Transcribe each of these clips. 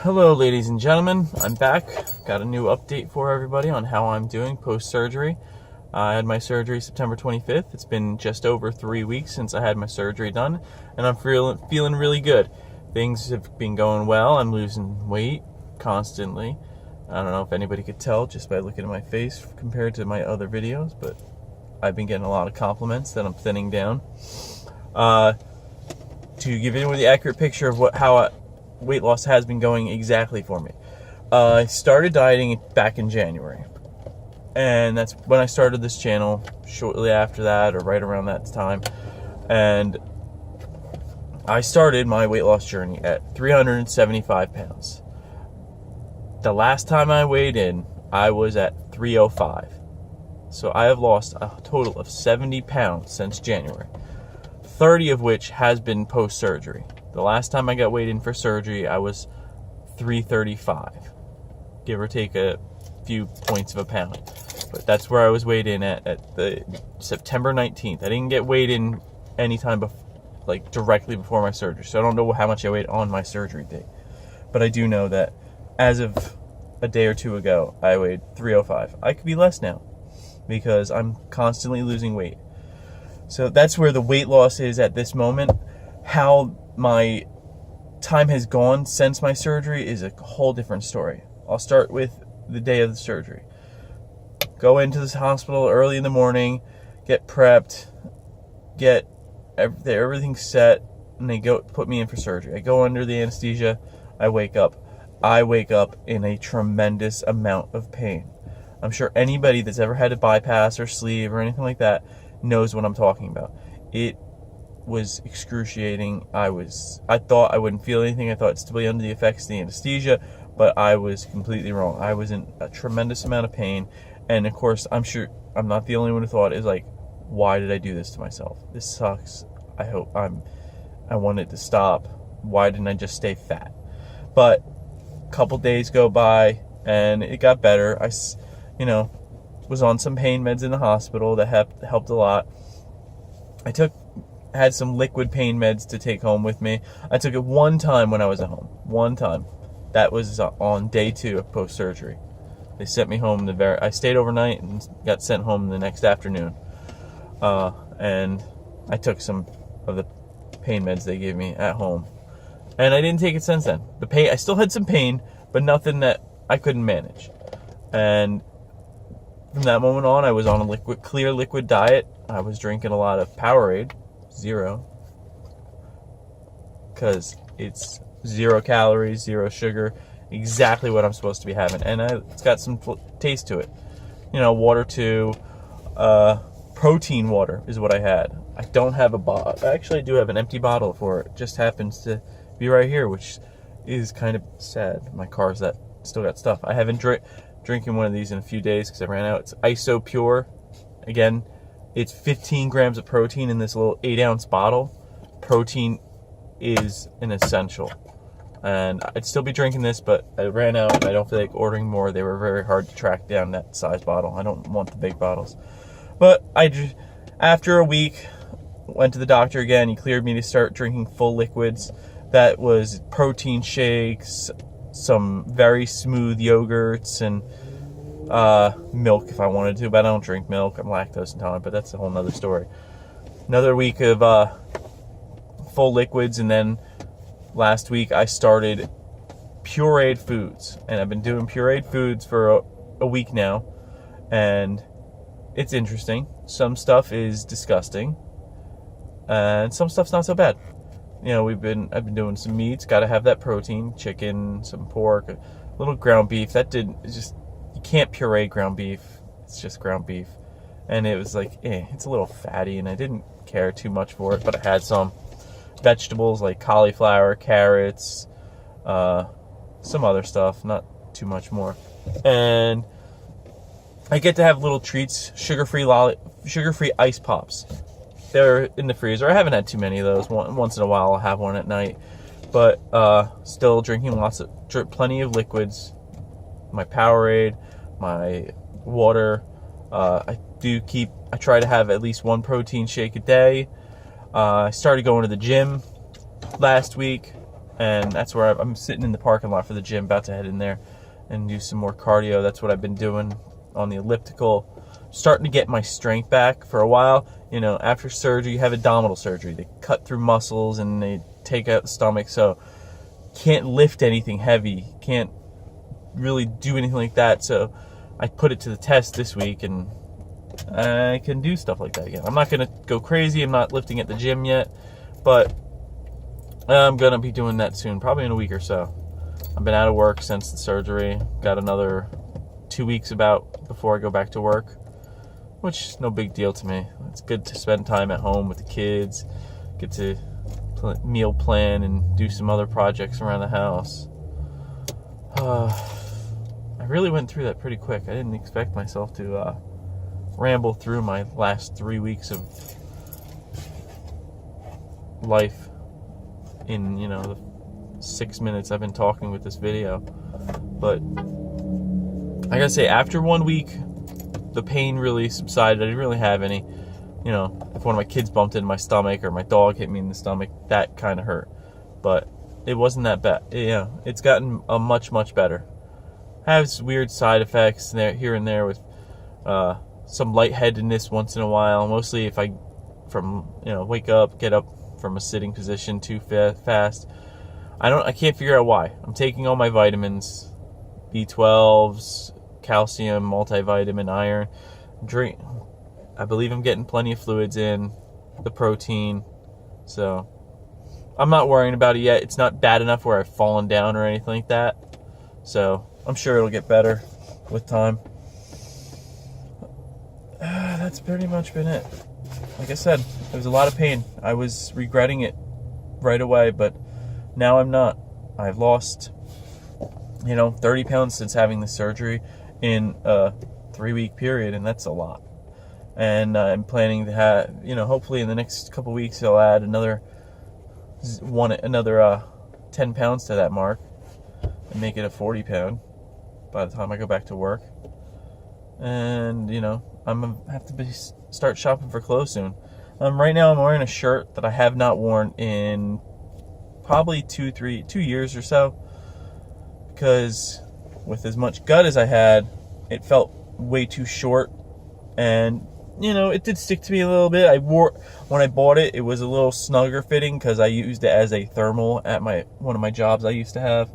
Hello ladies and gentlemen, I'm back. Got a new update for everybody on how I'm doing post-surgery. I had my surgery September 25th. It's been just over 3 weeks since I had my surgery done, and I'm feeling really good. Things have been going well. I'm losing weight constantly. I don't know if anybody could tell just by looking at my face compared to my other videos, but I've been getting a lot of compliments that I'm thinning down. To give you the accurate picture of how weight loss has been going exactly for me. I started dieting back in January, and that's when I started this channel, shortly after that or right around that time. And I started my weight loss journey at 375 pounds. The last time I weighed in, I was at 305. So I have lost a total of 70 pounds since January, 30 of which has been post-surgery. The last time I got weighed in for surgery, I was 335, give or take a few points of a pound. But that's where I was weighed in at the September 19th. I didn't get weighed in anytime directly before my surgery, so I don't know how much I weighed on my surgery day. But I do know that as of a day or two ago, I weighed 305. I could be less now because I'm constantly losing weight. So that's where the weight loss is at this moment. How my time has gone since my surgery is a whole different story. I'll start with the day of the surgery. Go into this hospital early in the morning, get prepped, get everything set, and they put me in for surgery. I go under the anesthesia. I wake up in a tremendous amount of pain. I'm sure anybody that's ever had a bypass or sleeve or anything like that knows what I'm talking about. It was excruciating. I thought I wouldn't feel anything. I thought I'd still be under the effects of the anesthesia, but I was completely wrong. I was in a tremendous amount of pain, and of course, I'm sure I'm not the only one who thought is like, why did I do this to myself? This sucks. I want it to stop. Why didn't I just stay fat? But a couple days go by, and it got better. I was on some pain meds in the hospital that helped a lot. Had some liquid pain meds to take home with me. I took it one time when I was at home. One time. That was on day 2 of post-surgery. They sent me home I stayed overnight and got sent home the next afternoon. And I took some of the pain meds they gave me at home. And I didn't take it since then. I still had some pain, but nothing that I couldn't manage. And from that moment on, I was on a clear liquid diet. I was drinking a lot of Powerade. 0, because it's 0 calories, 0 sugar, exactly what I'm supposed to be having, and it's got some taste to it. Water too. Protein water is what I had. I don't have a bottle. Actually, I do have an empty bottle for it. Just happens to be right here, which is kind of sad. My car's still got stuff. I haven't drinking one of these in a few days because I ran out. It's ISO Pure. Again, it's 15 grams of protein in this little 8-ounce bottle. Protein is an essential. And I'd still be drinking this, but I ran out and I don't feel like ordering more. They were very hard to track down, that size bottle. I don't want the big bottles. But after a week, went to the doctor again. He cleared me to start drinking full liquids. That was protein shakes, some very smooth yogurts, and milk if I wanted to, but I don't drink milk. I'm lactose intolerant, but that's a whole nother story. Another week of full liquids, and then last week I started pureed foods, and I've been doing pureed foods for a week now, and it's interesting. Some stuff is disgusting, and some stuff's not so bad. I've been doing some meats. Got to have that protein: chicken, some pork, a little ground beef. You can't puree ground beef. It's just ground beef. And it was like, it's a little fatty, and I didn't care too much for it, but I had some vegetables like cauliflower, carrots, some other stuff, not too much more. And I get to have little treats, sugar-free ice pops. They're in the freezer. I haven't had too many of those. Once in a while I'll have one at night. But still drinking plenty of liquids. My Powerade, my water. I try to have at least one protein shake a day. I started going to the gym last week. and that's where I'm sitting in the parking lot for the gym, about to head in there and do some more cardio. That's what I've been doing on the elliptical, starting to get my strength back. For a while, after surgery, you have abdominal surgery. They cut through muscles and they take out the stomach, so can't lift anything heavy, can't really do anything like that. So I put it to the test this week, and I can do stuff like that again. I'm not going to go crazy. I'm not lifting at the gym yet, but I'm going to be doing that soon, probably in a week or so. I've been out of work since the surgery. Got another 2 weeks about before I go back to work, which is no big deal to me. It's good to spend time at home with the kids, get to meal plan and do some other projects around the house. I really went through that pretty quick. I didn't expect myself to ramble through my last 3 weeks of life in the 6 minutes I've been talking with this video. But I gotta say, after 1 week, the pain really subsided. I didn't really have any. If one of my kids bumped into my stomach or my dog hit me in the stomach, that kind of hurt. But it wasn't that bad. It's gotten much, much better. Has weird side effects there, here and there, with some lightheadedness once in a while. Mostly if I wake up, get up from a sitting position too fast. I can't figure out why. I'm taking all my vitamins, B12s, calcium, multivitamin, iron. I believe I'm getting plenty of fluids in, the protein. So I'm not worrying about it yet. It's not bad enough where I've fallen down or anything like that. So I'm sure it'll get better with time. That's pretty much been it. Like I said, there was a lot of pain. I was regretting it right away, but now I'm not. I've lost, 30 pounds since having the surgery in a 3-week period, and that's a lot. And I'm planning to have, hopefully in the next couple weeks, I'll add another 10 pounds to that mark and make it a 40 pound by the time I go back to work. And, I'm going to have to start shopping for clothes soon. Right now I'm wearing a shirt that I have not worn in probably 2 years or so, because with as much gut as I had, it felt way too short, and it did stick to me a little bit. When I bought it, it was a little snugger fitting because I used it as a thermal at one of my jobs I used to have,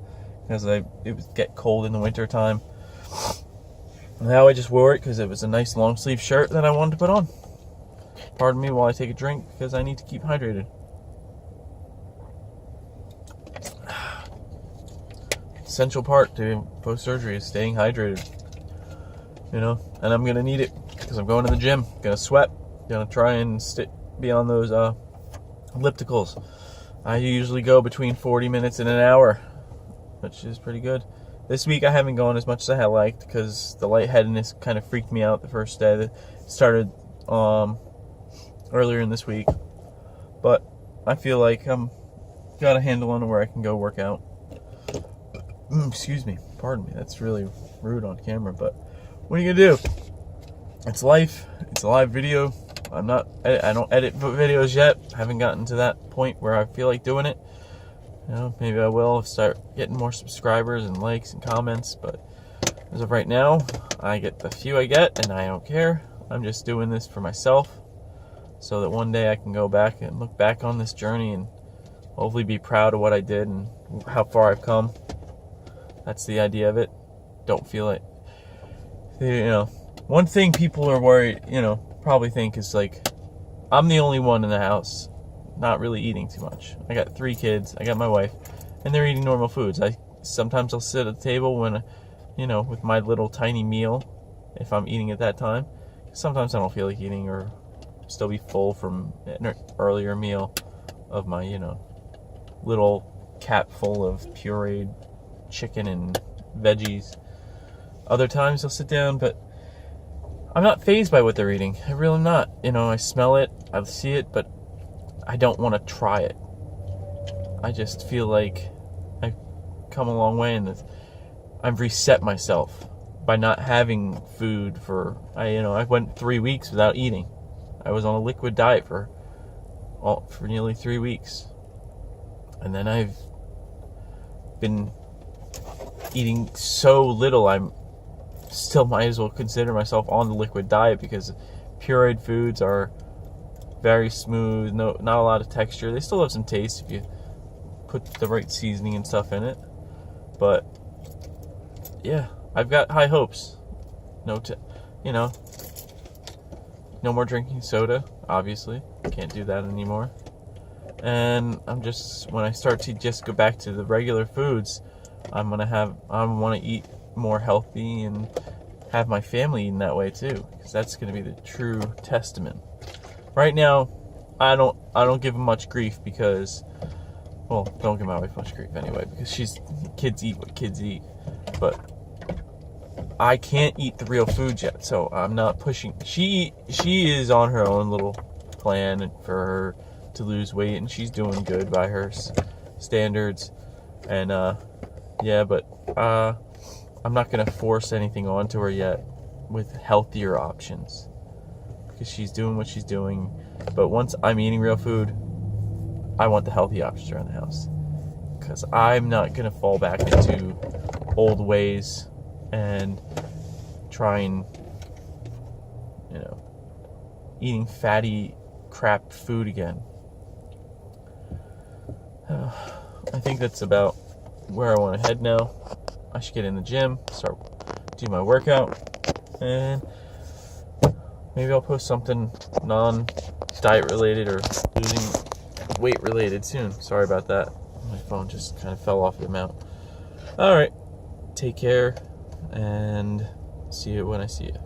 because it would get cold in the winter time. Now I just wore it because it was a nice long sleeve shirt that I wanted to put on. Pardon me while I take a drink, because I need to keep hydrated. Essential part to post-surgery is staying hydrated. And I'm going to need it because I'm going to the gym. Going to sweat. Going to try and be on those ellipticals. I usually go between 40 minutes and an hour, which is pretty good. This week I haven't gone as much as I had liked because the lightheadedness kind of freaked me out the first day. It started earlier in this week. But I feel like I'm got a handle on it where I can go work out. Excuse me. Pardon me. That's really rude on camera, but what are you gonna do? It's life. It's a live video. I don't edit videos yet. I haven't gotten to that point where I feel like doing it. Maybe I will start getting more subscribers and likes and comments, but as of right now, I get the few I get and I don't care. I'm just doing this for myself so that one day I can go back and look back on this journey and hopefully be proud of what I did and how far I've come. That's the idea of it. Don't feel it. One thing people are worried, probably think is like, I'm the only one in the house not really eating too much. I got 3 kids, I got my wife, and they're eating normal foods. Sometimes I'll sit at the table when, with my little tiny meal, if I'm eating at that time. Sometimes I don't feel like eating or still be full from an earlier meal of my, little cap full of pureed chicken and veggies. Other times I'll sit down, but I'm not fazed by what they're eating. I really am not. I smell it, I see it, but I don't want to try it. I just feel like I've come a long way and I've reset myself by not having food I went 3 weeks without eating. I was on a liquid diet for nearly 3 weeks. And then I've been eating so little, I'm still might as well consider myself on the liquid diet, because pureed foods are very smooth, not a lot of texture. They still have some taste if you put the right seasoning and stuff in it. But yeah, I've got high hopes. No more drinking soda, obviously. Can't do that anymore. And when I start to just go back to the regular foods, I want to eat more healthy and have my family eating that way too, because that's going to be the true testament. Right now, I don't give them much grief because, well, don't give my wife much grief anyway, because kids eat what kids eat. But I can't eat the real food yet, so I'm not pushing. She is on her own little plan for her to lose weight, and she's doing good by her standards. And yeah, but I'm not gonna force anything onto her yet with healthier options, because she's doing what she's doing. But once I'm eating real food, I want the healthy options around the house, because I'm not gonna fall back into old ways and trying, eating fatty crap food again. I think that's about where I want to head now. I should get in the gym, start do my workout, and maybe I'll post something non-diet related or losing weight related soon. Sorry about that. My phone just kind of fell off the mount. All right, take care, and see you when I see you.